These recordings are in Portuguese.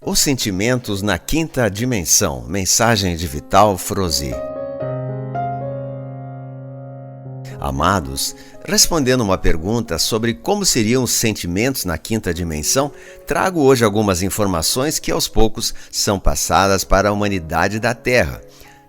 Os sentimentos na quinta dimensão. Mensagem de Vital Frozy. Amados, respondendo uma pergunta sobre como seriam os sentimentos na quinta dimensão, trago hoje algumas informações que aos poucos são passadas para a humanidade da Terra.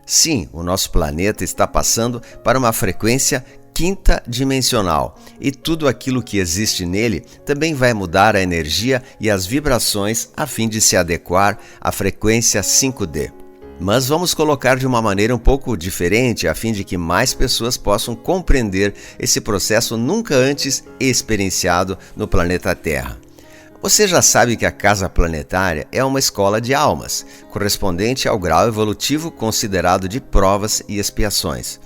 Sim, o nosso planeta está passando para uma frequência quinta dimensional e tudo aquilo que existe nele também vai mudar a energia e as vibrações a fim de se adequar à frequência 5D. Mas vamos colocar de uma maneira um pouco diferente a fim de que mais pessoas possam compreender esse processo nunca antes experienciado no planeta Terra. Você já sabe que a casa planetária é uma escola de almas, correspondente ao grau evolutivo considerado de provas e expiações.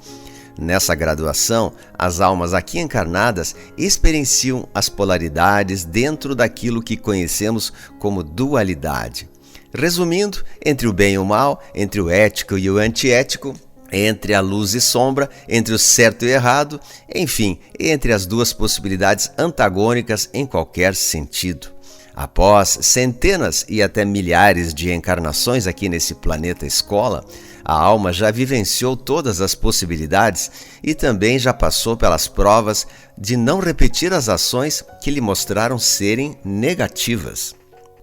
Nessa graduação, as almas aqui encarnadas experienciam as polaridades dentro daquilo que conhecemos como dualidade. Resumindo, entre o bem e o mal, entre o ético e o antiético, entre a luz e sombra, entre o certo e o errado, enfim, entre as duas possibilidades antagônicas em qualquer sentido. Após centenas e até milhares de encarnações aqui nesse planeta escola, a alma já vivenciou todas as possibilidades e também já passou pelas provas de não repetir as ações que lhe mostraram serem negativas.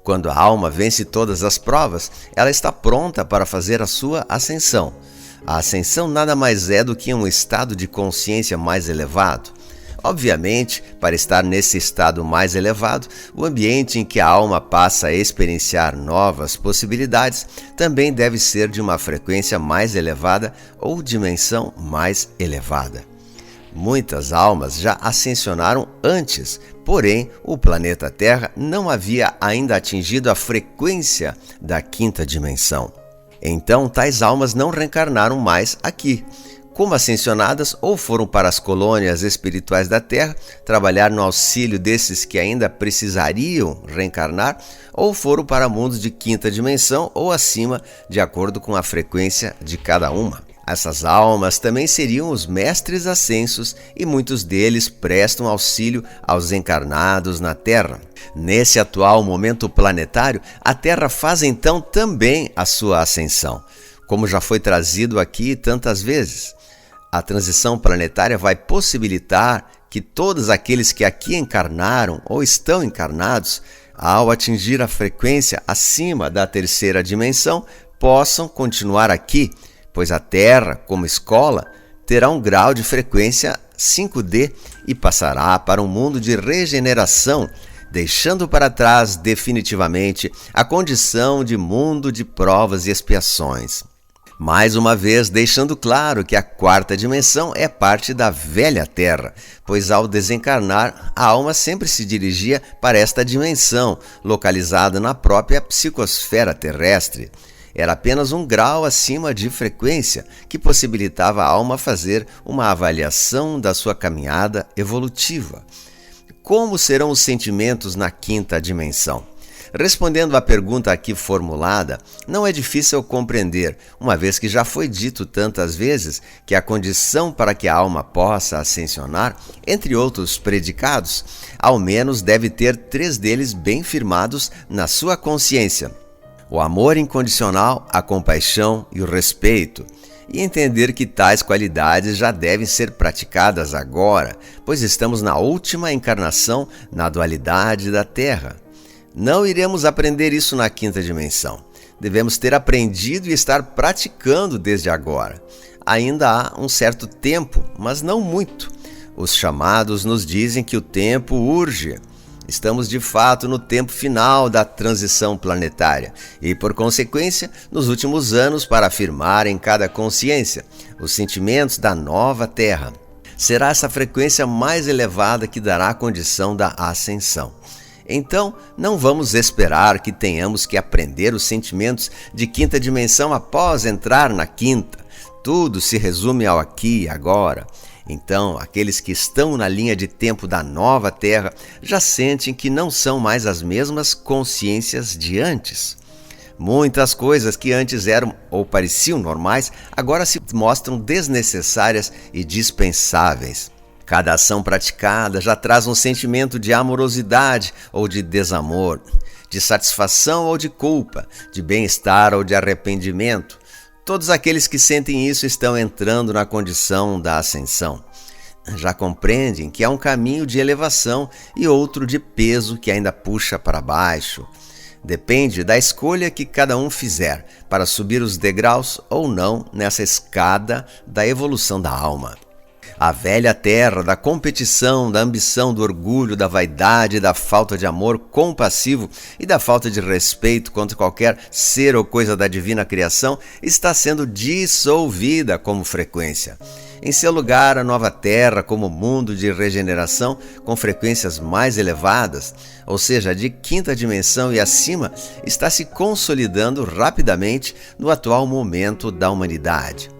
Quando a alma vence todas as provas, ela está pronta para fazer a sua ascensão. A ascensão nada mais é do que um estado de consciência mais elevado. Obviamente, para estar nesse estado mais elevado, o ambiente em que a alma passa a experienciar novas possibilidades também deve ser de uma frequência mais elevada ou dimensão mais elevada. Muitas almas já ascensionaram antes, porém o planeta Terra não havia ainda atingido a frequência da quinta dimensão. Então, tais almas não reencarnaram mais aqui. Como ascensionadas, ou foram para as colônias espirituais da Terra, trabalhar no auxílio desses que ainda precisariam reencarnar, ou foram para mundos de quinta dimensão ou acima, de acordo com a frequência de cada uma. Essas almas também seriam os mestres ascensos e muitos deles prestam auxílio aos encarnados na Terra. Nesse atual momento planetário, a Terra faz então também a sua ascensão, como já foi trazido aqui tantas vezes. A transição planetária vai possibilitar que todos aqueles que aqui encarnaram ou estão encarnados, ao atingir a frequência acima da terceira dimensão, possam continuar aqui, pois a Terra, como escola, terá um grau de frequência 5D e passará para um mundo de regeneração, deixando para trás definitivamente a condição de mundo de provas e expiações. Mais uma vez, deixando claro que a quarta dimensão é parte da velha Terra, pois ao desencarnar, a alma sempre se dirigia para esta dimensão, localizada na própria psicosfera terrestre. Era apenas um grau acima de frequência que possibilitava a alma fazer uma avaliação da sua caminhada evolutiva. Como serão os sentimentos na quinta dimensão? Respondendo à pergunta aqui formulada, não é difícil compreender, uma vez que já foi dito tantas vezes que a condição para que a alma possa ascensionar, entre outros predicados, ao menos deve ter 3 deles bem firmados na sua consciência: o amor incondicional, a compaixão e o respeito, e entender que tais qualidades já devem ser praticadas agora, pois estamos na última encarnação na dualidade da Terra. Não iremos aprender isso na quinta dimensão. Devemos ter aprendido e estar praticando desde agora. Ainda há um certo tempo, mas não muito. Os chamados nos dizem que o tempo urge. Estamos de fato no tempo final da transição planetária e, por consequência, nos últimos anos para afirmar em cada consciência os sentimentos da nova Terra. Será essa frequência mais elevada que dará a condição da ascensão. Então, não vamos esperar que tenhamos que aprender os sentimentos de quinta dimensão após entrar na quinta. Tudo se resume ao aqui e agora. Então, aqueles que estão na linha de tempo da nova Terra já sentem que não são mais as mesmas consciências de antes. Muitas coisas que antes eram ou pareciam normais, agora se mostram desnecessárias e dispensáveis. Cada ação praticada já traz um sentimento de amorosidade ou de desamor. de satisfação ou de culpa, de bem-estar ou de arrependimento. Todos aqueles que sentem isso estão entrando na condição da ascensão. Já compreendem que há um caminho de elevação e outro de peso que ainda puxa para baixo. Depende da escolha que cada um fizer para subir os degraus ou não nessa escada da evolução da alma. A velha terra da competição, da ambição, do orgulho, da vaidade, da falta de amor compassivo e da falta de respeito contra qualquer ser ou coisa da divina criação está sendo dissolvida como frequência. Em seu lugar, a nova terra, como mundo de regeneração com frequências mais elevadas, ou seja, de quinta dimensão e acima, está se consolidando rapidamente no atual momento da humanidade.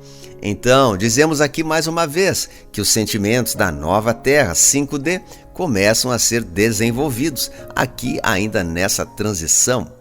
Então, dizemos aqui mais uma vez que os sentimentos da nova Terra 5D começam a ser desenvolvidos aqui ainda nessa transição.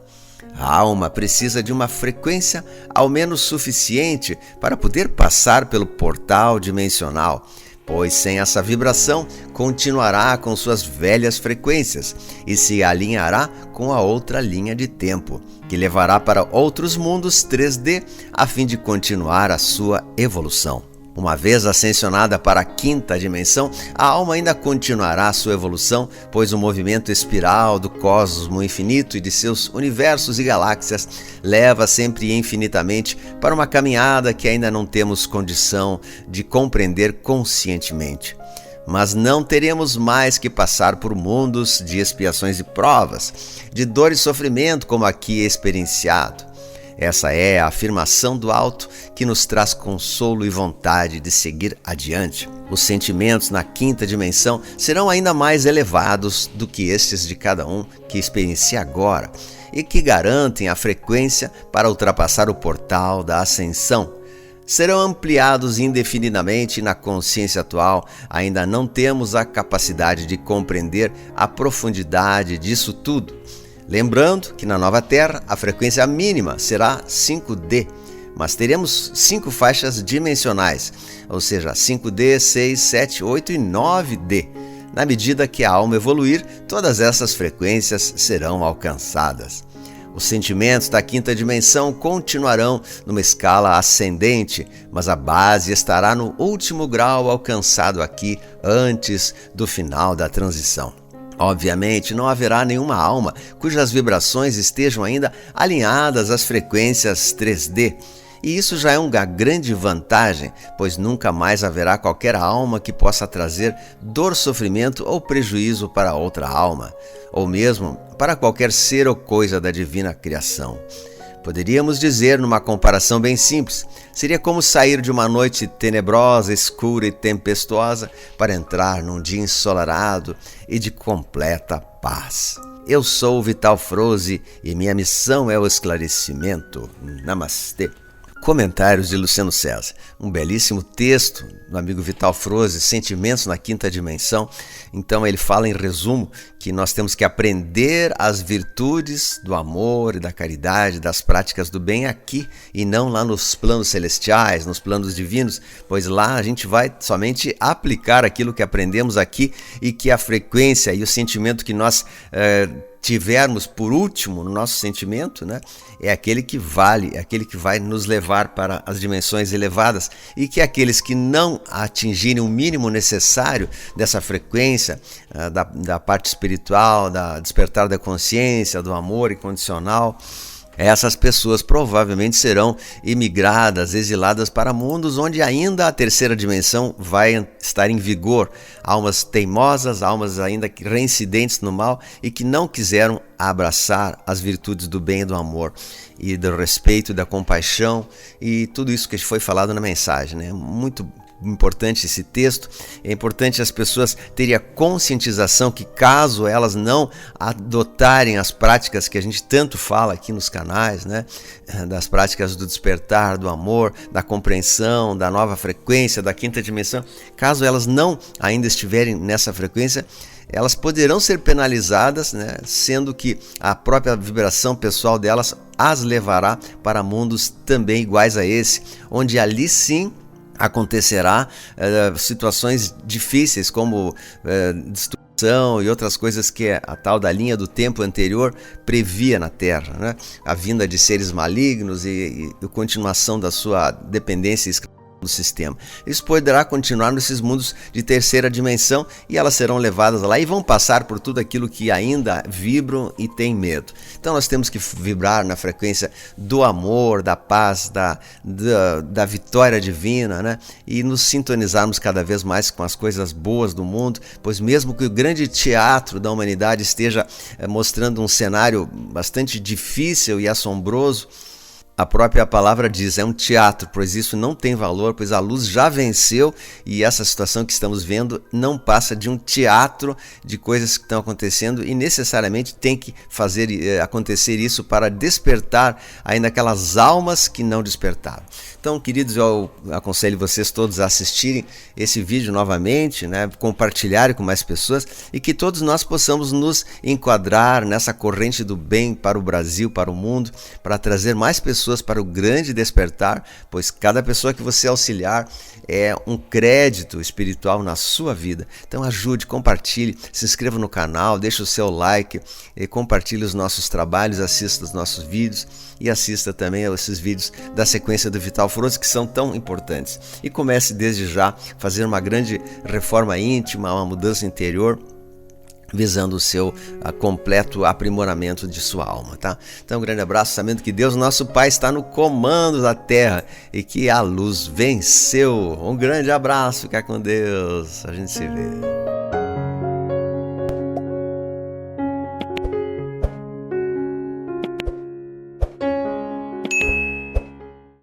A alma precisa de uma frequência ao menos suficiente para poder passar pelo portal dimensional, pois sem essa vibração continuará com suas velhas frequências e se alinhará com a outra linha de tempo, que levará para outros mundos 3D a fim de continuar a sua evolução. Uma vez ascensionada para a quinta dimensão, a alma ainda continuará a sua evolução, pois o movimento espiral do cosmo infinito e de seus universos e galáxias leva sempre infinitamente para uma caminhada que ainda não temos condição de compreender conscientemente. Mas não teremos mais que passar por mundos de expiações e provas, de dor e sofrimento como aqui experienciado. Essa é a afirmação do alto que nos traz consolo e vontade de seguir adiante. Os sentimentos na quinta dimensão serão ainda mais elevados do que estes de cada um que experiencia agora e que garantem a frequência para ultrapassar o portal da ascensão. Serão ampliados indefinidamente e na consciência atual ainda não temos a capacidade de compreender a profundidade disso tudo. Lembrando que na nova Terra a frequência mínima será 5D, mas teremos 5 faixas dimensionais, ou seja, 5D, 6, 7, 8 e 9D. Na medida que a alma evoluir, todas essas frequências serão alcançadas. Os sentimentos da quinta dimensão continuarão numa escala ascendente, mas a base estará no último grau alcançado aqui antes do final da transição. Obviamente, não haverá nenhuma alma cujas vibrações estejam ainda alinhadas às frequências 3D. E isso já é uma grande vantagem, pois nunca mais haverá qualquer alma que possa trazer dor, sofrimento ou prejuízo para outra alma, ou mesmo para qualquer ser ou coisa da divina criação. Poderíamos dizer, numa comparação bem simples, seria como sair de uma noite tenebrosa, escura e tempestuosa para entrar num dia ensolarado e de completa paz. Eu sou o Vital Froze e minha missão é o esclarecimento. Namastê. Comentários de Luciano César. Um belíssimo texto do amigo Vital Froze, Sentimentos na Quinta Dimensão. Então ele fala em resumo que nós temos que aprender as virtudes do amor e da caridade, das práticas do bem aqui e não lá nos planos celestiais, nos planos divinos, pois lá a gente vai somente aplicar aquilo que aprendemos aqui e que a frequência e o sentimento que nós tivermos por último no nosso sentimento, né, é aquele que vale, é aquele que vai nos levar para as dimensões elevadas e que aqueles que não atingirem o mínimo necessário dessa frequência, da parte espiritual, da despertar da consciência, do amor incondicional, essas pessoas provavelmente serão imigradas, exiladas para mundos onde ainda a terceira dimensão vai estar em vigor. Almas teimosas, almas ainda reincidentes no mal e que não quiseram abraçar as virtudes do bem e do amor e do respeito, da compaixão e tudo isso que foi falado na mensagem, né? Muito importante esse texto. É importante as pessoas terem a conscientização que caso elas não adotarem as práticas que a gente tanto fala aqui nos canais, né, das práticas do despertar, do amor, da compreensão, da nova frequência, da quinta dimensão, caso elas não ainda estiverem nessa frequência, elas poderão ser penalizadas, né, sendo que a própria vibração pessoal delas as levará para mundos também iguais a esse, onde ali sim acontecerá situações difíceis como e outras coisas que a tal da linha do tempo anterior previa na Terra, né? A vinda de seres malignos e a continuação da sua dependência do sistema. Isso poderá continuar nesses mundos de terceira dimensão e elas serão levadas lá e vão passar por tudo aquilo que ainda vibram e têm medo. Então nós temos que vibrar na frequência do amor, da paz, da vitória divina, né? E nos sintonizarmos cada vez mais com as coisas boas do mundo, pois mesmo que o grande teatro da humanidade esteja mostrando um cenário bastante difícil e assombroso, a própria palavra diz, é um teatro, pois isso não tem valor, pois a luz já venceu e essa situação que estamos vendo não passa de um teatro de coisas que estão acontecendo e necessariamente tem que fazer acontecer isso para despertar ainda aquelas almas que não despertaram. Então, queridos, eu aconselho vocês todos a assistirem esse vídeo novamente, né, compartilharem com mais pessoas e que todos nós possamos nos enquadrar nessa corrente do bem para o Brasil, para o mundo, para trazer mais pessoas para o grande despertar, pois cada pessoa que você auxiliar é um crédito espiritual na sua vida. Então ajude, compartilhe, se inscreva no canal, deixe o seu like, compartilhe os nossos trabalhos, assista os nossos vídeos e assista também a esses vídeos da sequência do Vital Foroso que são tão importantes. E comece desde já a fazer uma grande reforma íntima, uma mudança interior, visando o seu completo aprimoramento de sua alma, tá? Então, um grande abraço, sabendo que Deus, nosso Pai, está no comando da terra e que a luz venceu. Um grande abraço, fica com Deus, a gente se vê.